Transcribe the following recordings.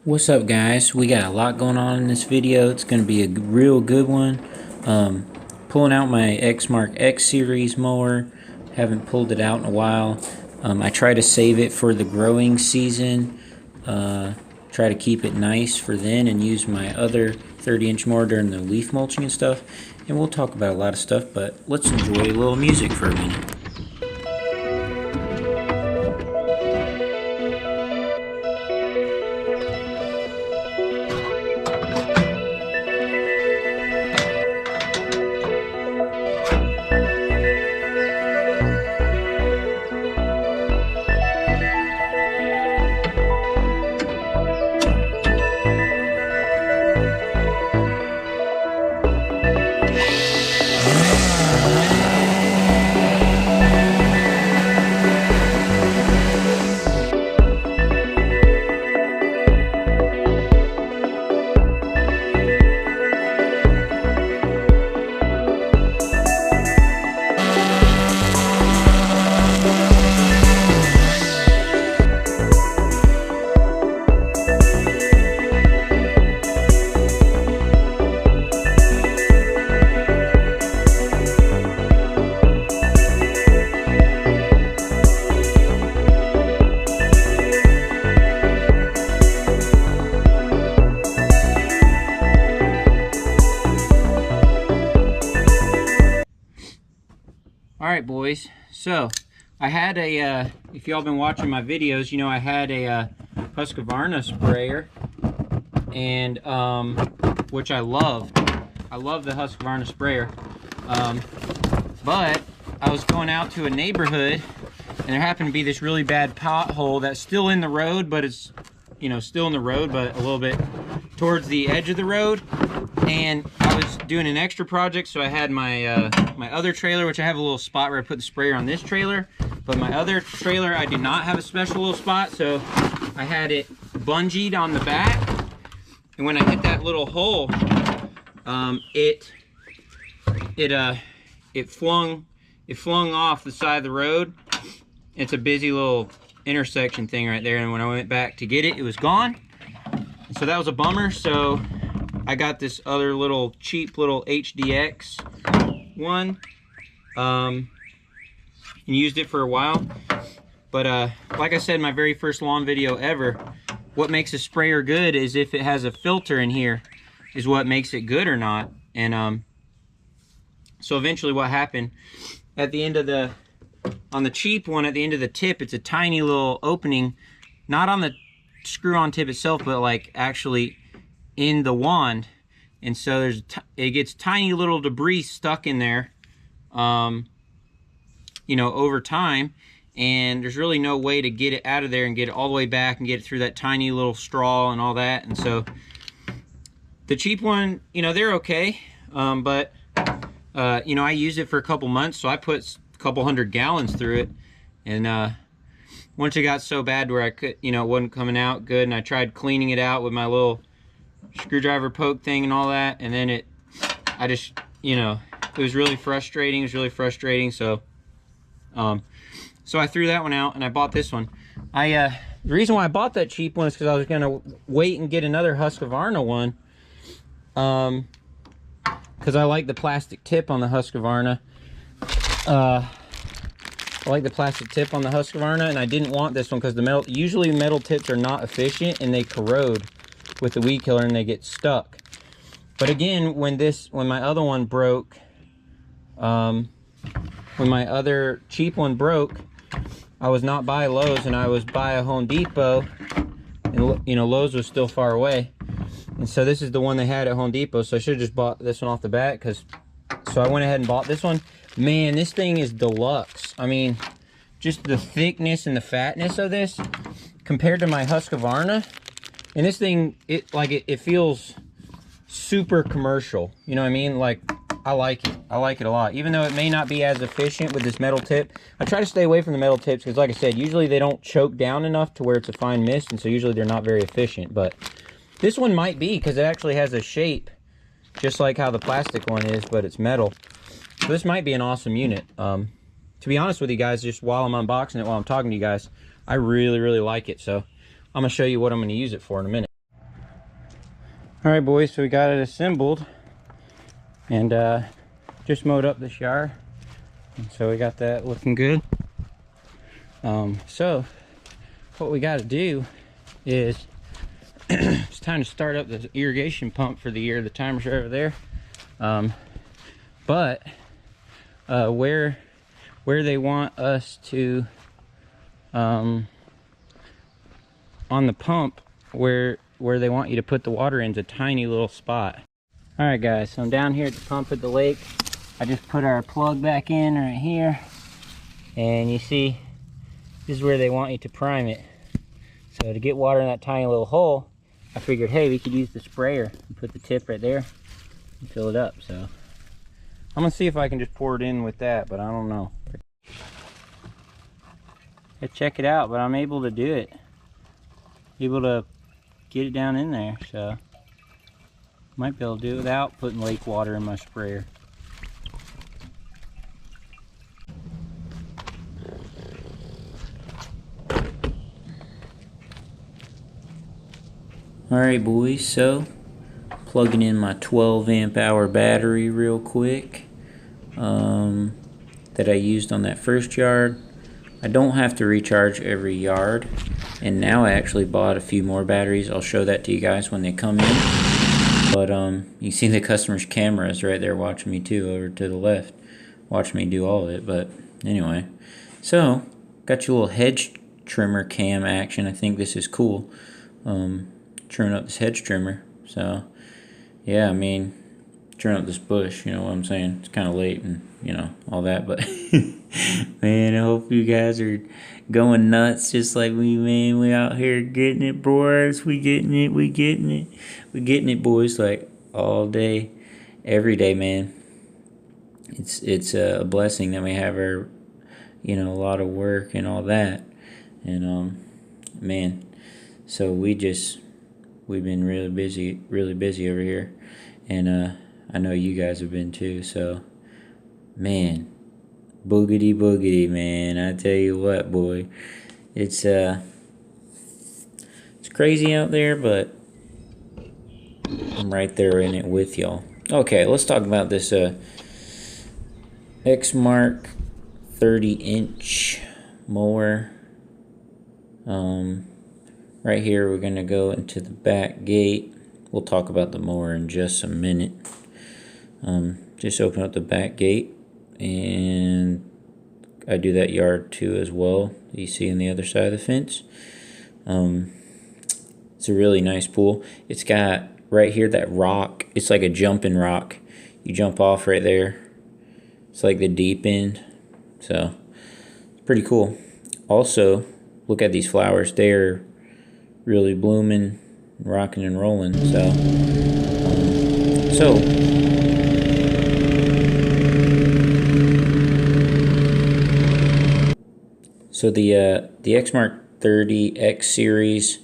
What's up, guys? We got a lot going on in this video. It's going to be a real good one. Pulling out my Xmark X series mower. Haven't pulled it out in a while. I try to save it for the growing season. Try to keep it nice for then and use my other 30-inch mower during the leaf mulching and stuff. And we'll talk about a lot of stuff, but let's enjoy a little music for a minute. Alright, boys, so I had a, if y'all been watching my videos, you know I had a Husqvarna sprayer, and which I loved. I love the Husqvarna sprayer, but I was going out to a neighborhood, and there happened to be this really bad pothole that's still in the road, but it's, you know, still in the road, but a little bit towards the edge of the road. And I was doing an extra project, so I had my my other trailer, which I have a little spot where I put the sprayer on this trailer, but my other trailer I did not have a special little spot, so I had it bungeed on the back, and when I hit that little hole, it flung off the side of the road. It's a busy little intersection thing right there, and when I went back to get it, it was gone. So that was a bummer. So I got this other little cheap little HDX one, and used it for a while. But like I said in my very first lawn video ever, what makes a sprayer good is if it has a filter in here, is what makes it good or not. And so eventually what happened, at the end of the, on the cheap one, at the end of the tip, it's a tiny little opening, not on the screw-on tip itself, but like actually in the wand. And so there's it gets tiny little debris stuck in there, you know, over time, and there's really no way to get it out of there and get it all the way back and get it through that tiny little straw and all that. And so the cheap one, you know, they're okay, but you know, I used it for a couple months, so I put a couple 100 gallons through it, and once it got so bad where I could, you know, it wasn't coming out good, and I tried cleaning it out with my little screwdriver poke thing and all that, and then I just, you know, it was really frustrating. So so I threw that one out and I bought this one. The reason why I bought that cheap one is because I was gonna wait and get another Husqvarna one, because I like the plastic tip on the Husqvarna. I like the plastic tip on the Husqvarna, and I didn't want this one because the metal, usually metal tips are not efficient and they corrode with the weed killer and they get stuck. But again, when my other one broke, when my other cheap one broke, I was not by Lowe's and I was by a Home Depot, and you know, Lowe's was still far away. And so this is the one they had at Home Depot, so I should have just bought this one off the bat, so I went ahead and bought this one. Man, this thing is deluxe. I mean, just the thickness and the fatness of this compared to my Husqvarna. And this thing, it feels super commercial. You know what I mean? Like, I like it. I like it a lot. Even though it may not be as efficient with this metal tip. I try to stay away from the metal tips because, like I said, usually they don't choke down enough to where it's a fine mist. And so usually they're not very efficient. But this one might be, because it actually has a shape just like how the plastic one is, but it's metal. So this might be an awesome unit. To be honest with you guys, just while I'm unboxing it, while I'm talking to you guys, I really, really like it. So I'm gonna show you what I'm gonna use it for in a minute. All right, boys, so we got it assembled and just mowed up this yard. And so we got that looking good. So what we got to do is it's time to start up the irrigation pump for the year. The timers are over there. But where they want us to on the pump, where they want you to put the water in is a tiny little spot. All right, guys, so I'm down here at the pump at the lake. I just put our plug back in right here, and you see this is where they want you to prime it. So to get water in that tiny little hole, I figured, hey, we could use the sprayer and put the tip right there and fill it up. So I'm gonna see if I can just pour it in with that, but I don't know. Check it out, but I'm able to do it. Able to get it down in there, so might be able to do it without putting lake water in my sprayer. Alright, boys, so plugging in my 12 amp hour battery real quick that I used on that first yard. I don't have to recharge every yard, and now I actually bought a few more batteries. I'll show that to you guys when they come in. But you see the customer's cameras right there watching me too, over to the left, watching me do all of it. But anyway, so got your little hedge trimmer cam action. I think this is cool. Trimming up this hedge trimmer. So yeah, I mean, trim up this bush, you know what I'm saying? It's kind of late and, you know, all that, but man, I hope you guys are going nuts just like me, man. We out here getting it, boys. We getting it, boys, like all day, every day, man. It's a blessing that we have our, you know, a lot of work and all that. And man, so we've been really busy over here. And I know you guys have been too, so man, boogity, man. I tell you what, boy, it's crazy out there, but I'm right there in it with y'all. Okay, let's talk about this Xmark 30-inch mower. Right here, we're gonna go into the back gate. We'll talk about the mower in just a minute. Just open up the back gate, and I do that yard too as well. You see on the other side of the fence. It's a really nice pool. It's got right here that rock. It's like a jumping rock. You jump off right there. It's like the deep end. So it's pretty cool. Also, look at these flowers. They're really blooming, rocking and rolling. So the Xmark 30X series,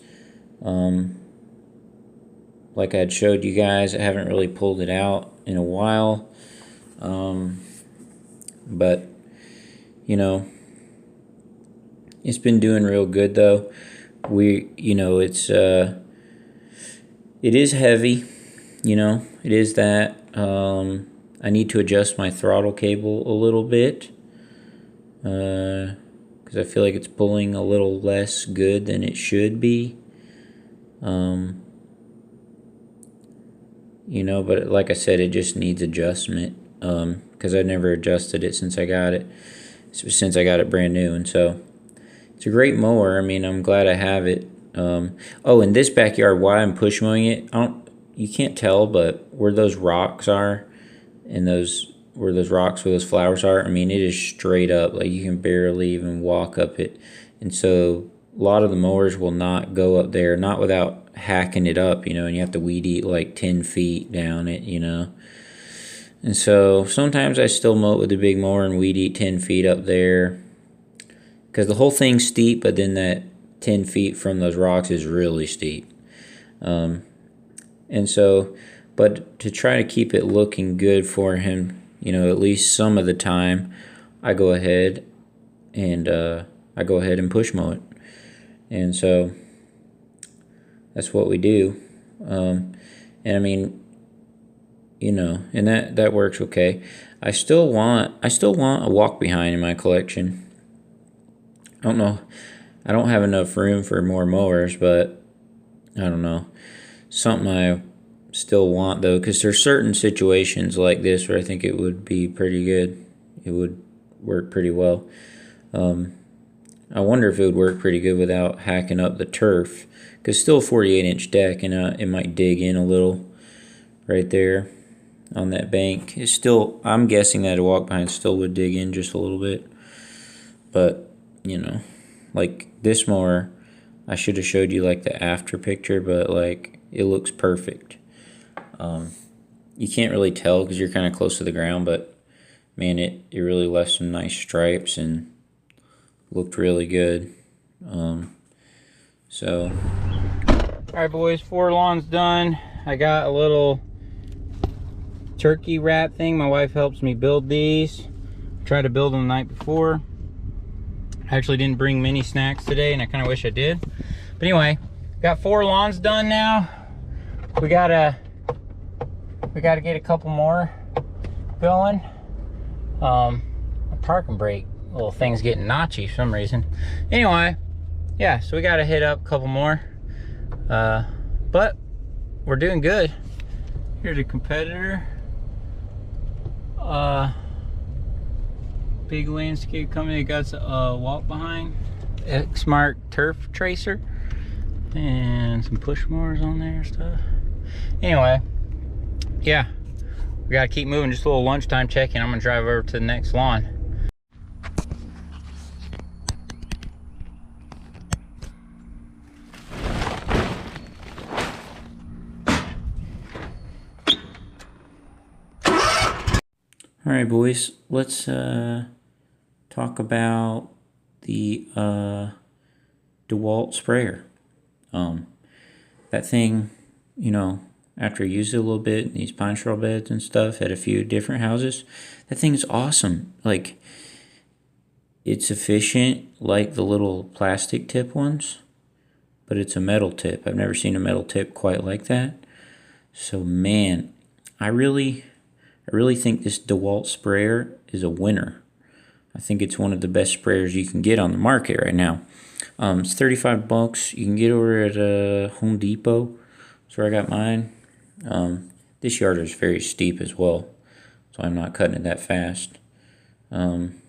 like I had showed you guys, I haven't really pulled it out in a while, but you know, it's been doing real good though. You know, it is heavy, you know, it is that. I need to adjust my throttle cable a little bit, because I feel like it's pulling a little less good than it should be. You know, but like I said, it just needs adjustment, because I never adjusted it since I got it brand new. And so it's a great mower. I mean, I'm glad I have it. Oh, in this backyard, why I'm push mowing it, you can't tell, but where those rocks are, and where those rocks where those flowers are, I mean, it is straight up. Like, you can barely even walk up it. And so a lot of the mowers will not go up there, not without hacking it up, you know, and you have to weed eat like 10 feet down it, you know. And so sometimes I still mow it with a big mower and weed eat 10 feet up there, because the whole thing's steep, but then that 10 feet from those rocks is really steep. And so, but to try to keep it looking good for him, you know, at least some of the time, I go ahead and push mow it. And so that's what we do. And I mean, you know, and that works okay. I still want a walk behind in my collection. I don't know. I don't have enough room for more mowers, but I don't know. Something I still want though, because there's certain situations like this where I think it would be pretty good. It would work pretty well. I wonder if it would work pretty good without hacking up the turf, because still a 48-inch deck, and it might dig in a little right there on that bank. It's still, I'm guessing that a walk behind still would dig in just a little bit, but you know, like this mower, I should have showed you like the after picture, but like it looks perfect. You can't really tell because you're kind of close to the ground, but man, it really left some nice stripes and looked really good. So all right boys, 4 lawns done. I got a little turkey wrap thing. My wife helps me build these. Tried to build them the night before. I actually didn't bring many snacks today, and I kind of wish I did. But anyway, got 4 lawns done now. We gotta get a couple more going. My parking brake little thing's getting notchy for some reason. Anyway, yeah, so we gotta hit up a couple more. But we're doing good. Here's a competitor. Big landscape company that got a walk behind. Xmark turf tracer. And some push mowers on there and stuff. Anyway, yeah, we gotta keep moving. Just a little lunchtime check-in. I'm gonna drive over to the next lawn. All right, boys, let's talk about the dewalt sprayer. That thing, you know, after I used it a little bit, these pine straw beds and stuff at a few different houses, that thing is awesome. Like, it's efficient like the little plastic tip ones, but it's a metal tip. I've never seen a metal tip quite like that. So man, I really think this dewalt sprayer is a winner. I think it's one of the best sprayers you can get on the market right now. It's 35 bucks. You can get over at Home Depot. That's where I got mine. This yard is very steep as well, so I'm not cutting it that fast. And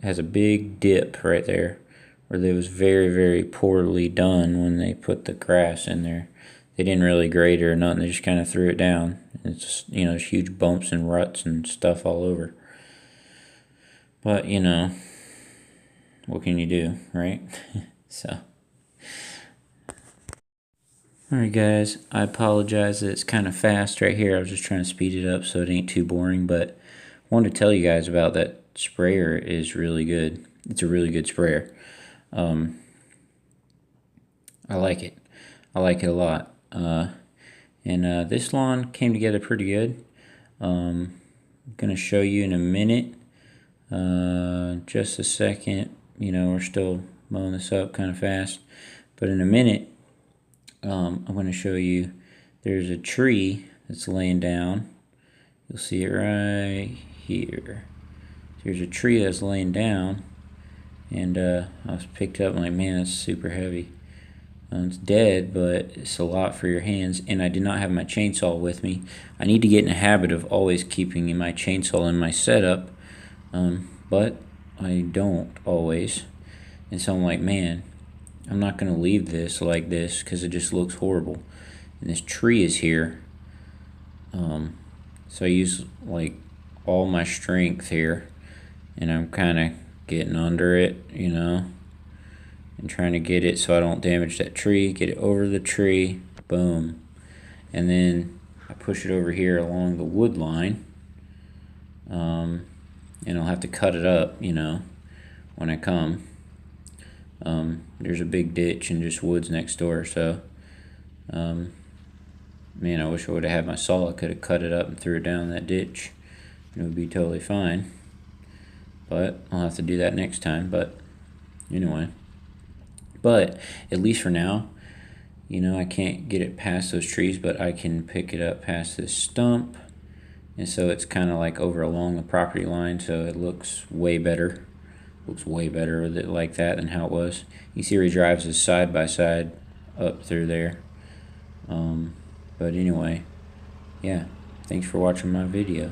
has a big dip right there where it was very, very poorly done when they put the grass in there. They didn't really grade it or nothing. They just kind of threw it down. It's just, you know, there's huge bumps and ruts and stuff all over. But, you know, what can you do, right? So, alright guys, I apologize that it's kind of fast right here. I was just trying to speed it up so it ain't too boring, but I wanted to tell you guys about that sprayer. Is really good. It's a really good sprayer. I like it. I like it a lot. This lawn came together pretty good. I'm going to show you in a minute. Just a second. You know, we're still mowing this up kind of fast. But in a minute, I'm going to show you there's a tree that's laying down. You'll see it right here. There's a tree that's laying down. And I was picked up, I'm like, man, that's super heavy. It's dead, but it's a lot for your hands. And I did not have my chainsaw with me. I need to get in a habit of always keeping my chainsaw in my setup, but I don't always. And so I'm like, man, I'm not going to leave this like this because it just looks horrible. And this tree is here. So I use like all my strength here, and I'm kind of getting under it, you know, and trying to get it so I don't damage that tree. Get it over the tree, boom, and then I push it over here along the wood line, and I'll have to cut it up, you know, when I come. There's a big ditch and just woods next door, so man, I wish I would have had my saw. I could have cut it up and threw it down that ditch. It would be totally fine, but I'll have to do that next time. But anyway, but at least for now, You know, I can't get it past those trees, but I can pick it up past this stump. And so it's kind of like over along the property line, so it looks way better. Looks way better with it like that than how it was. You see where he drives his side by side up through there. But anyway, yeah, thanks for watching my video.